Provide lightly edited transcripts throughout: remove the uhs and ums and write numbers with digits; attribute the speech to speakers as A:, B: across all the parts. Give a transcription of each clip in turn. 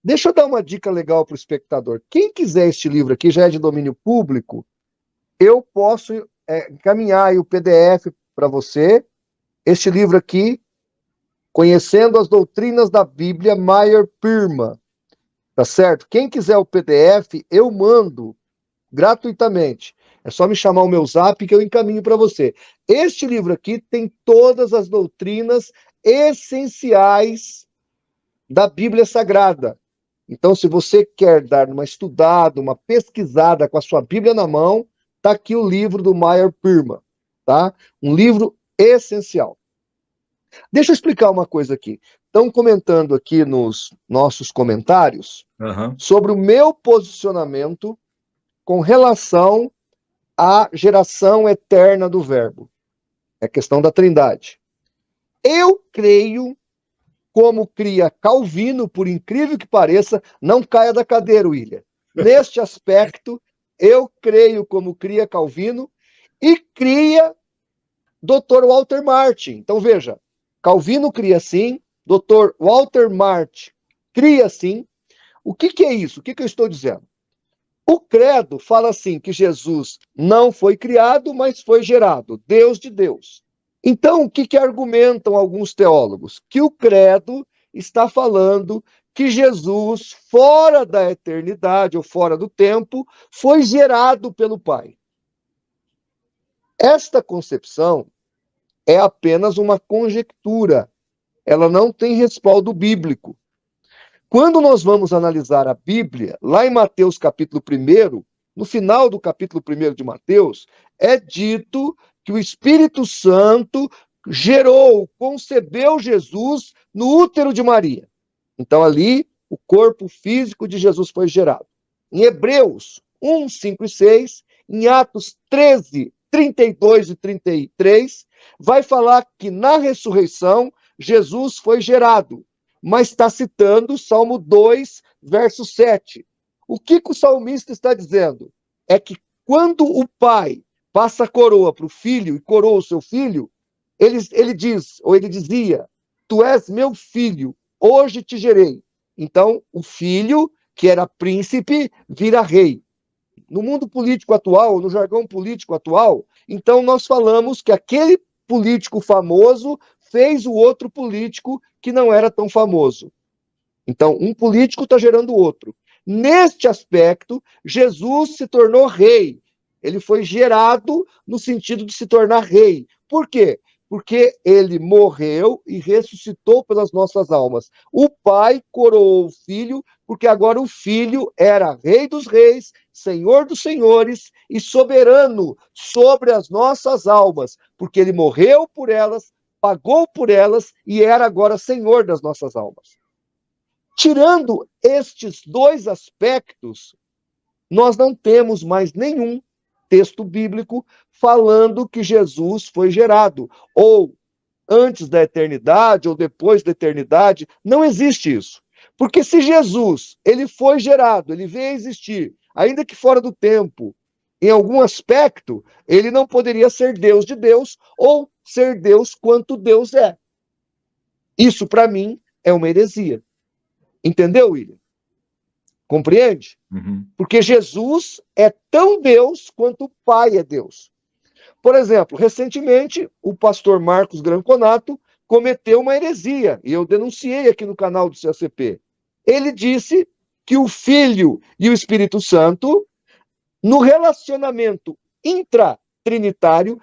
A: Deixa eu dar uma dica legal para o espectador. Quem quiser este livro aqui, já é de domínio público, eu posso encaminhar aí o PDF para você. Este livro aqui, Conhecendo as Doutrinas da Bíblia, Meyer Pirma. Tá certo? Quem quiser o PDF, eu mando gratuitamente. É só me chamar o meu zap que eu encaminho para você. Este livro aqui tem todas as doutrinas essenciais da Bíblia Sagrada. Então, se você quer dar uma estudada, uma pesquisada com a sua Bíblia na mão, está aqui o livro do Meyer Pirma, tá? Um livro essencial. Deixa eu explicar uma coisa aqui. Estão comentando aqui nos nossos comentários sobre o meu posicionamento com relação à geração eterna do Verbo. É questão da Trindade. Eu creio, como cria Calvino, por incrível que pareça, não caia da cadeira, William. Neste aspecto, eu creio como cria Calvino e cria Dr. Walter Martin. Então, veja, Calvino cria assim, Dr. Walter Martin cria assim. O que é isso? O que eu estou dizendo? O credo fala assim, que Jesus não foi criado, mas foi gerado, Deus de Deus. Então, o que argumentam alguns teólogos? Que o credo está falando que Jesus, fora da eternidade ou fora do tempo, foi gerado pelo Pai. Esta concepção é apenas uma conjectura. Ela não tem respaldo bíblico. Quando nós vamos analisar a Bíblia, lá em Mateus capítulo 1, no final do capítulo 1 de Mateus, é dito que o Espírito Santo gerou, concebeu Jesus no útero de Maria. Então ali, o corpo físico de Jesus foi gerado. Em Hebreus 1, 5 e 6, em Atos 13, 32 e 33, vai falar que na ressurreição Jesus foi gerado, mas está citando Salmo 2, verso 7. O que o salmista está dizendo? É que quando o pai passa a coroa para o filho e coroa o seu filho, ele diz, ou ele dizia, tu és meu filho, hoje te gerei. Então, o filho, que era príncipe, vira rei. No mundo político atual, no jargão político atual, então nós falamos que aquele político famoso fez o outro político que não era tão famoso. Então, um político está gerando outro. Neste aspecto, Jesus se tornou rei. Ele foi gerado no sentido de se tornar rei. Por quê? Porque ele morreu e ressuscitou pelas nossas almas. O Pai coroou o Filho, porque agora o Filho era Rei dos Reis, Senhor dos Senhores e soberano sobre as nossas almas, porque ele morreu por elas, pagou por elas e era agora Senhor das nossas almas. Tirando estes dois aspectos, nós não temos mais nenhum texto bíblico falando que Jesus foi gerado, ou antes da eternidade, ou depois da eternidade. Não existe isso. Porque se Jesus, ele foi gerado, ele veio a existir, ainda que fora do tempo, em algum aspecto, ele não poderia ser Deus de Deus, ou ser Deus quanto Deus é. Isso, para mim, é uma heresia. Entendeu, William? Compreende? Porque Jesus é tão Deus quanto o Pai é Deus. Por exemplo, recentemente, o pastor Marcos Granconato cometeu uma heresia, e eu denunciei aqui no canal do CACP. Ele disse que o Filho e o Espírito Santo, no relacionamento intratrinitário,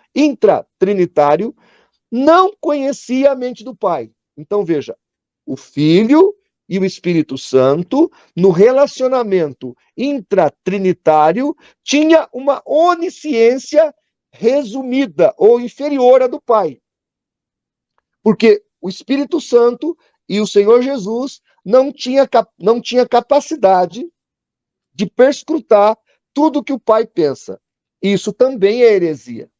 A: não conhecia a mente do Pai. Então, veja, o Filho e o Espírito Santo, no relacionamento intratrinitário, tinha uma onisciência resumida ou inferior à do Pai. Porque o Espírito Santo e o Senhor Jesus não tinha capacidade de perscrutar tudo que o Pai pensa. Isso também é heresia.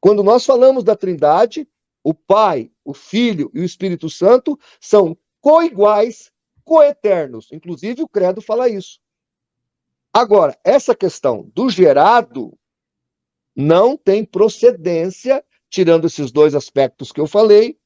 A: Quando nós falamos da Trindade, o Pai, o Filho e o Espírito Santo são coiguais, coeternos. Inclusive, o credo fala isso. Agora, essa questão do gerado não tem procedência, tirando esses dois aspectos que eu falei,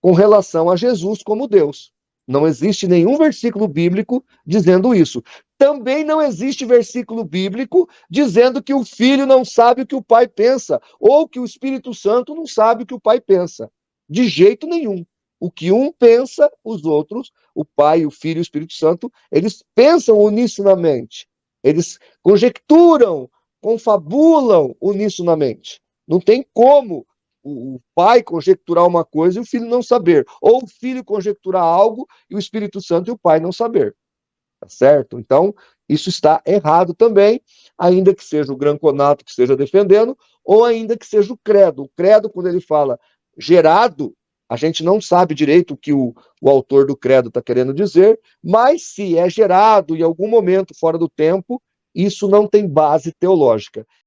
A: com relação a Jesus como Deus. Não existe nenhum versículo bíblico dizendo isso. Também não existe versículo bíblico dizendo que o filho não sabe o que o pai pensa, ou que o Espírito Santo não sabe o que o pai pensa. De jeito nenhum. O que um pensa, os outros, o pai, o filho e o Espírito Santo, eles pensam unissonamente. Eles conjecturam, confabulam unissonamente. Não tem como o pai conjecturar uma coisa e o filho não saber. Ou o filho conjecturar algo e o Espírito Santo e o pai não saber. Tá certo? Então, isso está errado também, ainda que seja o Gran Conato que esteja defendendo, ou ainda que seja o credo. O credo, quando ele fala gerado, a gente não sabe direito o que o autor do credo está querendo dizer, mas se é gerado em algum momento fora do tempo, isso não tem base teológica.